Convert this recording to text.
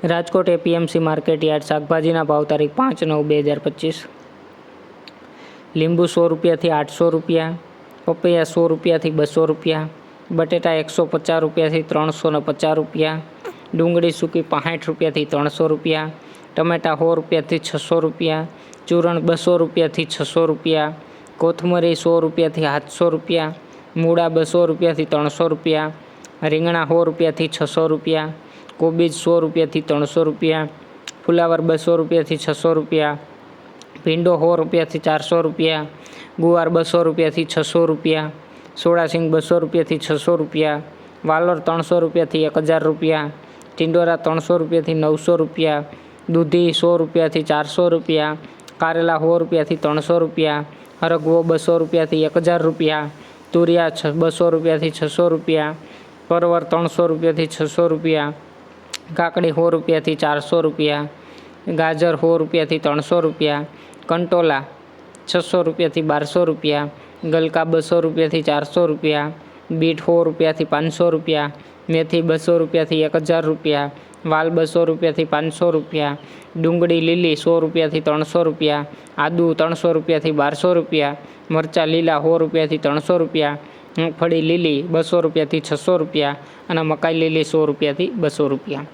Rajkot APMC market yard શાકભાજીના ભાવ તારીખ 5/9/2025। લીંબુ 100 રૂપિયાથી 800 રૂપિયા, પપૈયા 100 રૂપિયાથી 200 રૂપિયા, બટેટા 150 રૂપિયાથી 350 રૂપિયા, ડુંગળી સૂકી 65 રૂપિયાથી 300 રૂપિયા, ટમેટા 100 રૂપિયાથી 600 રૂપિયા, ચૂરણ 200 રૂપિયાથી 600 રૂપિયા, કોથમરી 100 રૂપિયાથી 700 રૂપિયા, મૂળા 200 રૂપિયાથી 300 રૂપિયા, રીંગણા 100 રૂપિયાથી 600 રૂપિયા, કોબીજ 100 રૂપિયાથી 300 રૂપિયા, ફુલાવર 200 રૂપિયાથી 600 રૂપિયા, ભીંડો 100 રૂપિયાથી 400 રૂપિયા, ગુવાર 200 રૂપિયાથી 600 રૂપિયા, સોળાસિંગ 200 રૂપિયાથી 600 રૂપિયા, વાલોર 300 રૂપિયાથી 1000 રૂપિયા, ટિંડોરા 300 રૂપિયાથી 900 રૂપિયા, દૂધી 100 રૂપિયાથી 400 રૂપિયા, કારેલા 100 રૂપિયાથી 300 રૂપિયા, હરગવો 200 રૂપિયાથી 1000 રૂપિયા, તુરિયા 200 રૂપિયાથી 600 રૂપિયા, પરવર 300 રૂપિયાથી 600 રૂપિયા, કાકડી 100 રૂપિયાથી 400 રૂપિયા, ગાજર 100 રૂપિયાથી 300 રૂપિયા, કંટોલા 600 રૂપિયાથી 1200 રૂપિયા, ગલકા 200 રૂપિયાથી 400 રૂપિયા, બીટ 100 રૂપિયાથી 500 રૂપિયા, મેથી 200 રૂપિયાથી 1000 રૂપિયા, વાલ 200 રૂપિયાથી 500 રૂપિયા, ડુંગળી લીલી 100 રૂપિયાથી 300 રૂપિયા, આદુ 300 રૂપિયાથી 1200 રૂપિયા, મરચાં લીલા 100 રૂપિયાથી 300 રૂપિયા, મગફળી લીલી 200 રૂપિયાથી 600 રૂપિયા અને મકાઈ લીલી 100 રૂપિયાથી 200 રૂપિયા।